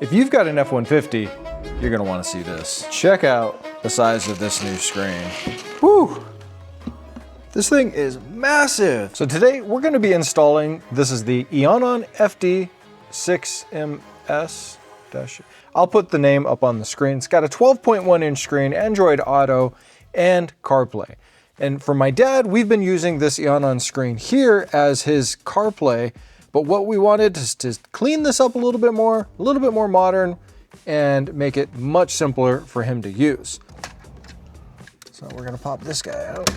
If you've got an F-150, you're gonna wanna see this. Check out the size of this new screen. Whew! This thing is massive. So today we're gonna be installing, this is the Eonon FDMX6S. I'll put the name up on the screen. It's got a 12.1 inch screen, Android Auto, and CarPlay. And for my dad, we've been using this Eonon screen here as his CarPlay, but what we wanted is to clean this up a little bit more modern, and make it much simpler for him to use. So we're gonna pop this guy out.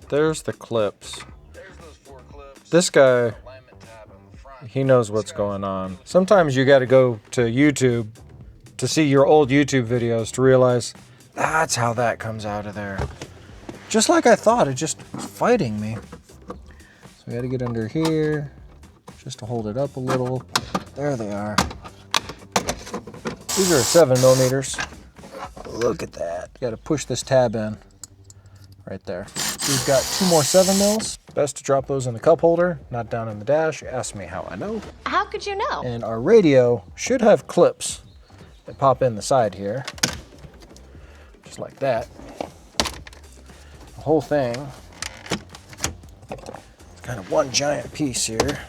There's the clips. There's those 4 clips. This guy, Alignment tab on the front. he knows what's going on. Sometimes you gotta go to YouTube to see your old YouTube videos to realize that's how that comes out of there. Just like I thought, it just was fighting me. So we gotta get under here, just to hold it up a little. There they are. These are 7mm. Look at that. You gotta push this tab in, right there. We've got 2 more 7mm. Best to drop those in the cup holder, not down in the dash. Ask me how I know. How could you know? And our radio should have clips that pop in the side here, just like that. The whole thing is kind of one giant piece here.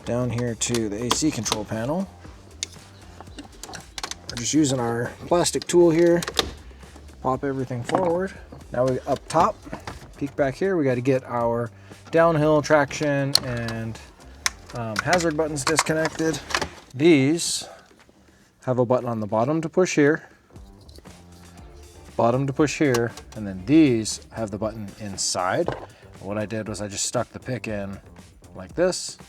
Down here to the AC control panel. We're just using our plastic tool here, pop everything forward. Now we up top, peek back here, we got to get our downhill traction and hazard buttons disconnected. These have a button on the bottom to push here, bottom to push here, and then these have the button inside. What I did was I just stuck the pick in like this,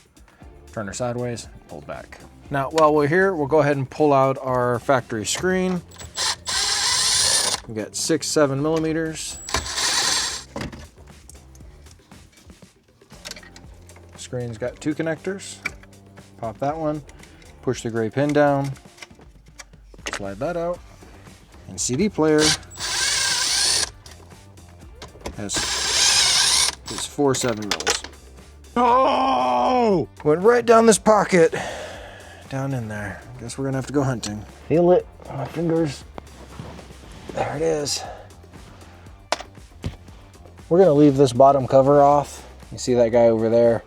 turn her sideways, pull back. Now, while we're here, we'll go ahead and pull out our factory screen. We got 6 7mm. Screen's got 2 connectors. Pop that one, push the gray pin down, slide that out, and CD player has 4 7mm. Oh! Went right down this pocket, down in there. Guess we're gonna have to go hunting. Feel it on my fingers. There it is. We're gonna leave this bottom cover off. You see that guy over there?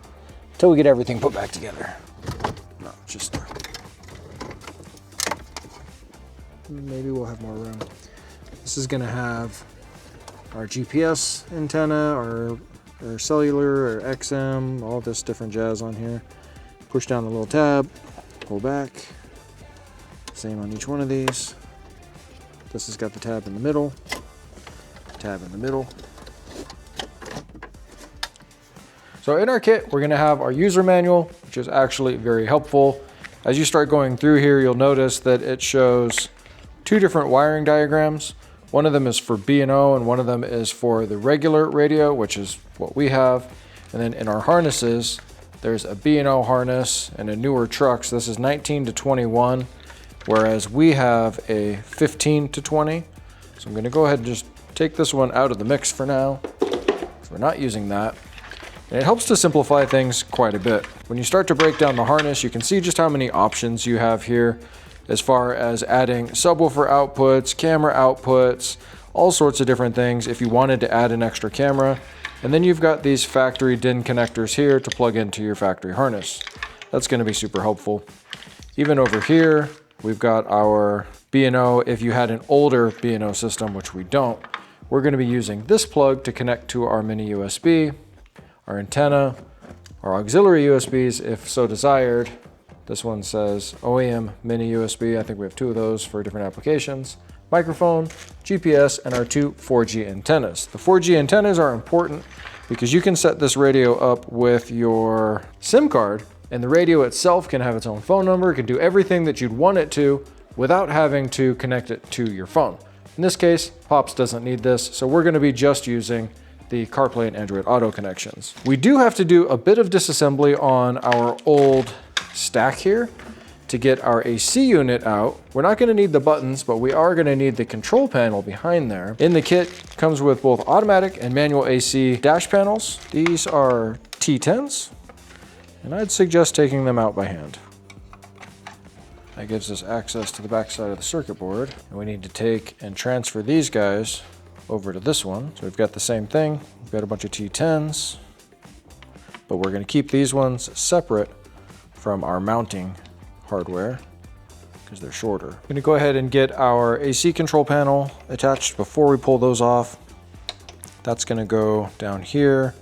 Until we get everything put back together. No, just maybe we'll have more room. This is gonna have our GPS antenna, our cellular, or XM, all this different jazz on here. Push down the little tab, pull back. Same on each one of these. This has got the tab in the middle, tab in the middle. So in our kit, we're gonna have our user manual, which is actually very helpful. As you start going through here, you'll notice that it shows 2 different wiring diagrams. One of them is for B&O and one of them is for the regular radio, which is what we have. And then in our harnesses, there's a B&O harness and a newer trucks. This is 19 to 21, whereas we have a 15 to 20. So I'm gonna go ahead and just take this one out of the mix for now, because we're not using that. And it helps to simplify things quite a bit. When you start to break down the harness, you can see just how many options you have here as far as adding subwoofer outputs, camera outputs, all sorts of different things if you wanted to add an extra camera. And then you've got these factory DIN connectors here to plug into your factory harness. That's gonna be super helpful. Even over here, we've got our B&O. If you had an older B&O system, which we don't, we're gonna be using this plug to connect to our mini USB, our antenna, our auxiliary USBs if so desired. This one says OEM mini USB. I think we have 2 of those for different applications. Microphone, GPS, and our 2 4G antennas. The 4G antennas are important because you can set this radio up with your SIM card, and the radio itself can have its own phone number, it can do everything that you'd want it to without having to connect it to your phone. In this case, Pops doesn't need this, so we're gonna be just using the CarPlay and Android Auto connections. We do have to do a bit of disassembly on our old stack here to get our AC unit out. We're not going to need the buttons, but we are going to need the control panel behind there. In the kit comes with both automatic and manual AC dash panels. These are T10s, and I'd suggest taking them out by hand. That gives us access to the back side of the circuit board, and we need to take and transfer these guys over to this one. So we've got the same thing. We've got a bunch of T10s, but we're going to keep these ones separate from our mounting hardware because they're shorter. I'm going to go ahead and get our AC control panel attached before we pull those off. That's going to go down here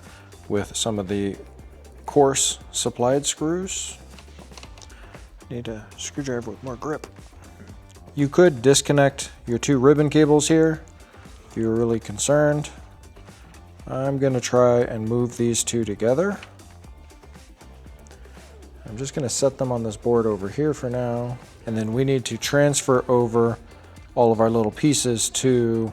with some of the coarse supplied screws. Need a screwdriver with more grip. You could disconnect your two ribbon cables here if you're really concerned. I'm going to try and move these two together. I'm just going to set them on this board over here for now, and then we need to transfer over all of our little pieces to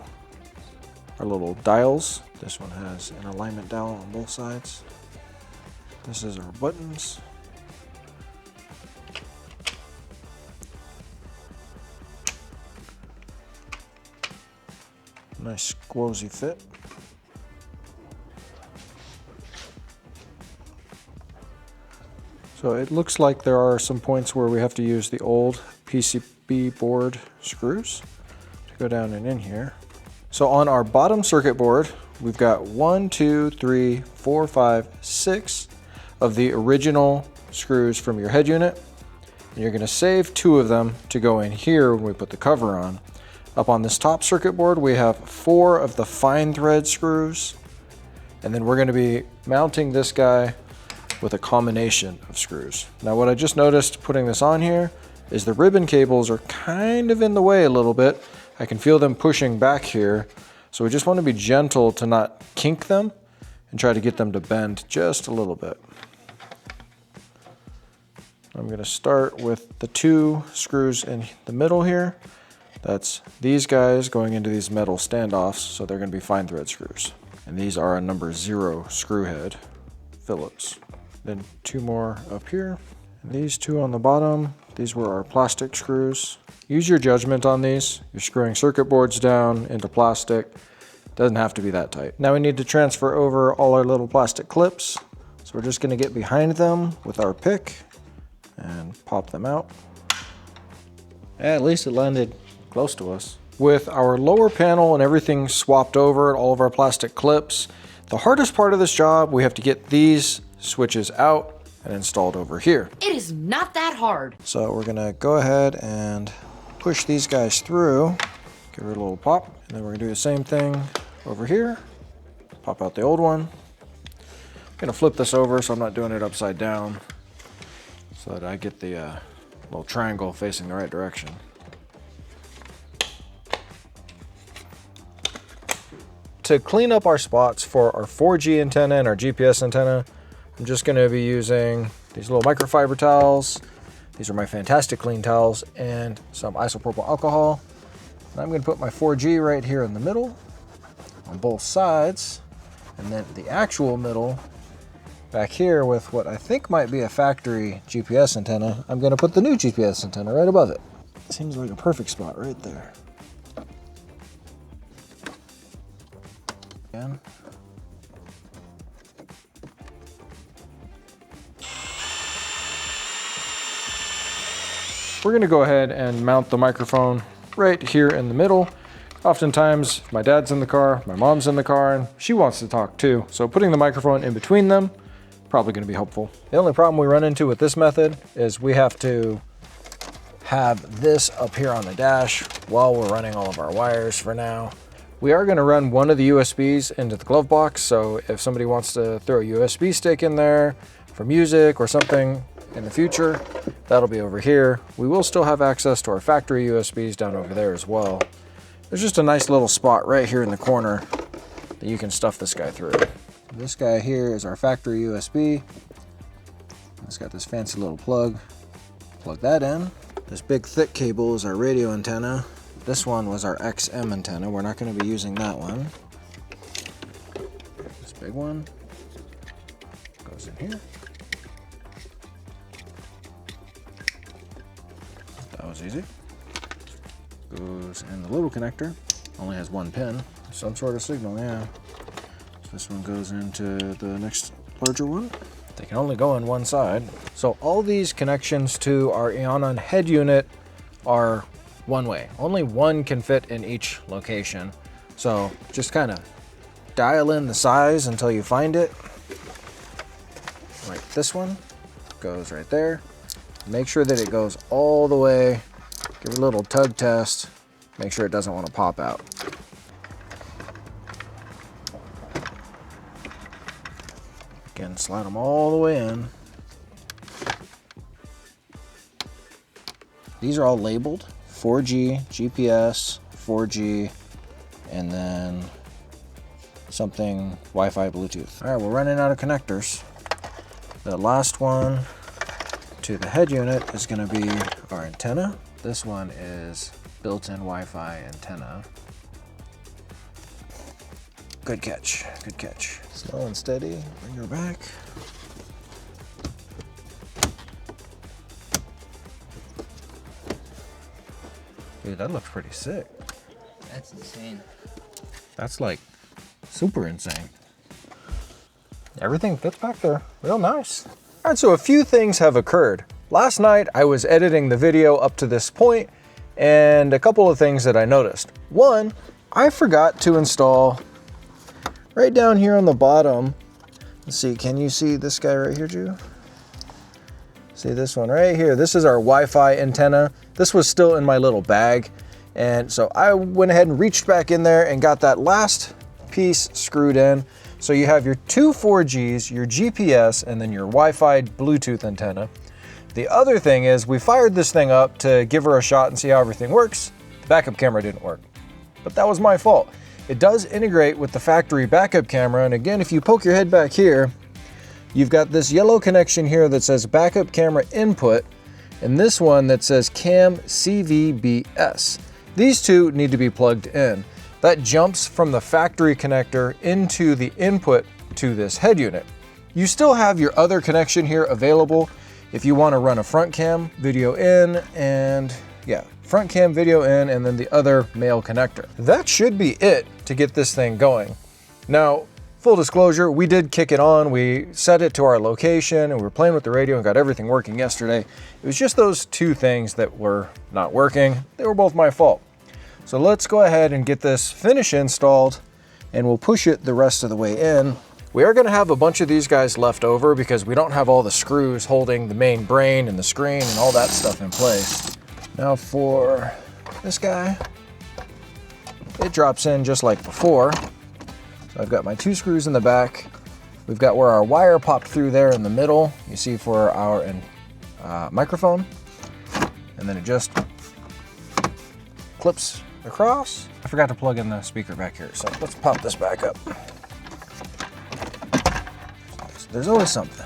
our little dials. This one has an alignment dial on both sides. This is our buttons. Nice squozy fit. So it looks like there are some points where we have to use the old PCB board screws to go down and in here. So on our bottom circuit board, we've got 1, 2, 3, 4, 5, 6 of the original screws from your head unit. And you're going to save 2 of them to go in here when we put the cover on. Up on this top circuit board, we have 4 of the fine thread screws. And then we're going to be mounting this guy with a combination of screws. Now what I just noticed putting this on here is the ribbon cables are kind of in the way a little bit. I can feel them pushing back here. So we just want to be gentle to not kink them and try to get them to bend just a little bit. I'm going to start with the 2 screws in the middle here. That's these guys going into these metal standoffs, so they're going to be fine thread screws. And these are a number 0 screw head Phillips. Then 2 more up here. And these 2 on the bottom, these were our plastic screws. Use your judgment on these. You're screwing circuit boards down into plastic. Doesn't have to be that tight. Now we need to transfer over all our little plastic clips. So we're just going to get behind them with our pick and pop them out. At least it landed close to us. With our lower panel and everything swapped over, all of our plastic clips, the hardest part of this job, we have to get these switches out and installed over here. It is not that hard. So we're gonna go ahead and push these guys through, give it a little pop, and then we're gonna do the same thing over here. Pop out the old one. I'm gonna flip this over so I'm not doing it upside down so that I get the little triangle facing the right direction. To clean up our spots for our 4G antenna and our GPS antenna, I'm just going to be using these little microfiber towels. These are my Fantastic Clean towels and some isopropyl alcohol. And I'm going to put my 4G right here in the middle on both sides, and then the actual middle back here with what I think might be a factory GPS antenna. I'm going to put the new GPS antenna right above it. Seems like a perfect spot right there. Again. We're going to go ahead and mount the microphone right here in the middle. Oftentimes, my dad's in the car, my mom's in the car, and she wants to talk too. So putting the microphone in between them, probably going to be helpful. The only problem we run into with this method is we have to have this up here on the dash while we're running all of our wires for now. We are going to run one of the USBs into the glove box, so if somebody wants to throw a USB stick in there for music or something in the future, that'll be over here. We will still have access to our factory USBs down over there as well. There's just a nice little spot right here in the corner that you can stuff this guy through. This guy here is our factory USB. It's got this fancy little plug. Plug that in. This big thick cable is our radio antenna. This one was our XM antenna. We're not going to be using that one. This big one goes in here. easy. Goes in the little connector. Only has one pin. Some sort of signal, yeah. So this one goes into the next larger one. They can only go on one side. So all these connections to our Eonon head unit are one way. Only one can fit in each location. So just kind of dial in the size until you find it. Like this one goes right there. Make sure that it goes all the way. Give it a little tug test. Make sure it doesn't want to pop out. Again, slide them all the way in. These are all labeled 4G, GPS, 4G, and then something Wi-Fi, Bluetooth. All right, we're running out of connectors. The last one to the head unit is going to be our antenna. This one is built-in Wi-Fi antenna. Good catch, good catch. Slow and steady, bring her back. Dude, that looks pretty sick. That's insane. That's like super insane. Everything fits back there real nice. All right, so a few things have occurred. Last night I was editing the video up to this point, and a couple of things that I noticed. One, I forgot to install right down here on the bottom. Let's see, can you see this guy right here, Drew? See this one right here? This is our Wi-Fi antenna. This was still in my little bag. And so I went ahead and reached back in there and got that last piece screwed in. So you have your two 4Gs, your GPS, and then your Wi-Fi Bluetooth antenna. The other thing is we fired this thing up to give her a shot and see how everything works. The backup camera didn't work, but that was my fault. It does integrate with the factory backup camera. And again, if you poke your head back here, you've got this yellow connection here that says backup camera input, and this one that says cam CVBS. These two need to be plugged in. That jumps from the factory connector into the input to this head unit. You still have your other connection here available if you want to run a front cam video in, and yeah, front cam video in, and then the other male connector. That should be it to get this thing going. Now, full disclosure, we did kick it on. We set it to our location and we were playing with the radio and got everything working yesterday. It was just those two things that were not working. They were both my fault. So let's go ahead and get this finish installed, and we'll push it the rest of the way in. We are going to have a bunch of these guys left over because we don't have all the screws holding the main brain and the screen and all that stuff in place. Now for this guy, it drops in just like before. So I've got my two screws in the back. We've got where our wire popped through there in the middle, you see, for our microphone. And then it just clips across. I forgot to plug in the speaker back here, so let's pop this back up. There's always something.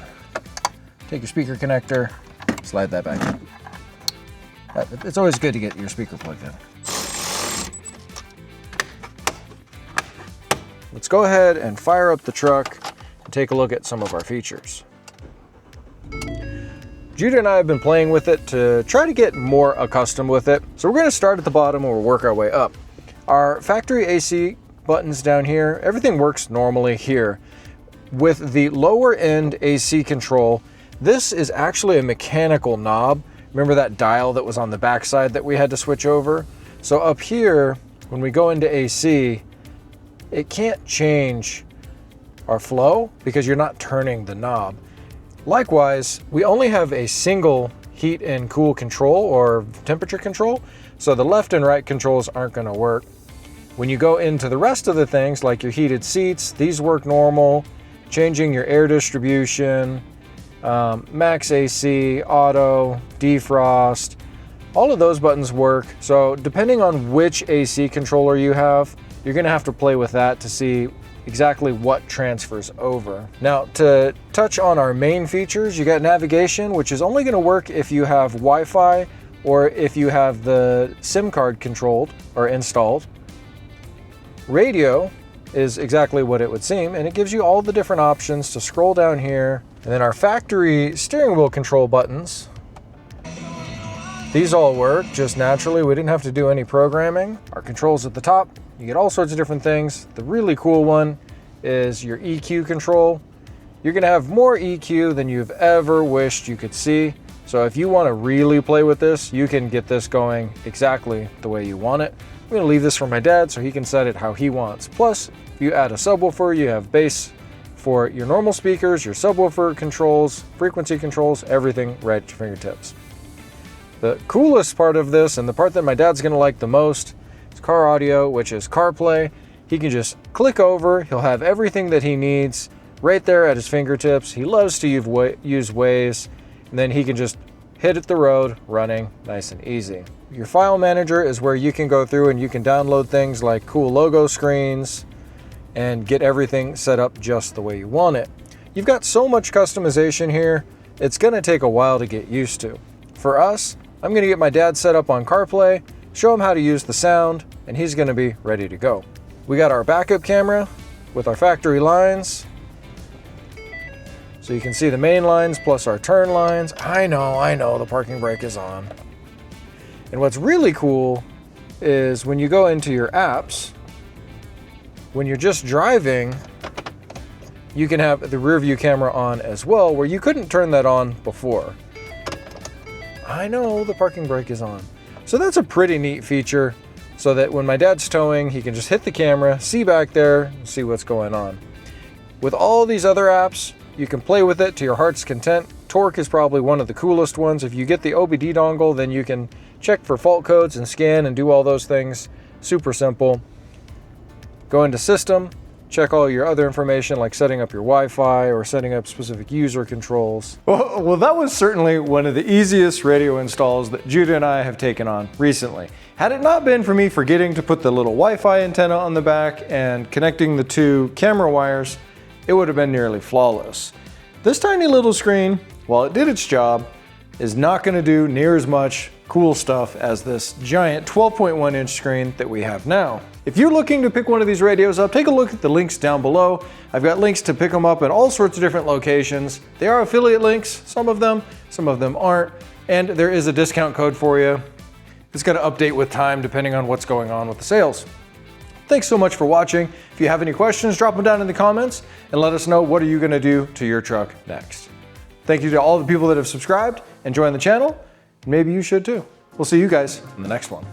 Take your speaker connector, slide that back in. It's always good to get your speaker plugged in. Let's go ahead and fire up the truck and take a look at some of our features. Judah and I have been playing with it to try to get more accustomed with it. So we're going to start at the bottom and we'll work our way up. Our factory AC buttons down here, everything works normally here. With the lower end AC control, this is actually a mechanical knob. Remember that dial that was on the back side that we had to switch over? So up here, when we go into AC, it can't change our flow because you're not turning the knob. Likewise, we only have a single heat and cool control or temperature control, so the left and right controls aren't going to work. When you go into the rest of the things, like your heated seats, these work normal. Changing your air distribution, max AC, auto, defrost, all of those buttons work. So depending on which AC controller you have, you're going to have to play with that to see exactly what transfers over. Now, to touch on our main features, you got navigation, which is only going to work if you have Wi-Fi or if you have the SIM card controlled or installed. Radio is exactly what it would seem, and it gives you all the different options to scroll down here. And then our factory steering wheel control buttons These all work just naturally. We didn't have to do any programming. Our controls at the top, you get all sorts of different things. The really cool one is your EQ control. You're gonna have more EQ than you've ever wished you could see. So if you wanna really play with this, you can get this going exactly the way you want it. I'm gonna leave this for my dad so he can set it how he wants. Plus, if you add a subwoofer, you have bass for your normal speakers, your subwoofer controls, frequency controls, everything right at your fingertips. The coolest part of this, and the part that my dad's gonna like the most, is car audio, which is CarPlay. He can just click over, he'll have everything that he needs right there at his fingertips. He loves to use Waze, and then he can just hit the road running nice and easy. Your file manager is where you can go through and you can download things like cool logo screens and get everything set up just the way you want it. You've got so much customization here, it's gonna take a while to get used to. For us, I'm gonna get my dad set up on CarPlay, show him how to use the sound, and he's gonna be ready to go. We got our backup camera with our factory lines. So you can see the main lines plus our turn lines. I know, the parking brake is on. And what's really cool is when you go into your apps, when you're just driving, you can have the rear view camera on as well, where you couldn't turn that on before. I know the parking brake is on. So that's a pretty neat feature, so that when my dad's towing, he can just hit the camera, see back there, and see what's going on. With all these other apps, you can play with it to your heart's content. Torque is probably one of the coolest ones. If you get the OBD dongle, then you can check for fault codes and scan and do all those things. Super simple. Go into System, check all your other information like setting up your Wi-Fi or setting up specific user controls. Well, that was certainly one of the easiest radio installs that Judah and I have taken on recently. Had it not been for me forgetting to put the little Wi-Fi antenna on the back and connecting the two camera wires, it would have been nearly flawless. This tiny little screen, while it did its job, is not going to do near as much cool stuff as this giant 12.1 inch screen that we have now. If you're looking to pick one of these radios up, take a look at the links down below. I've got links to pick them up in all sorts of different locations. They are affiliate links, some of them aren't, and there is a discount code for you. It's going to update with time depending on what's going on with the sales. Thanks so much for watching. If you have any questions, drop them down in the comments and let us know what are you going to do to your truck next. Thank you to all the people that have subscribed and joined the channel. Maybe you should too. We'll see you guys in the next one.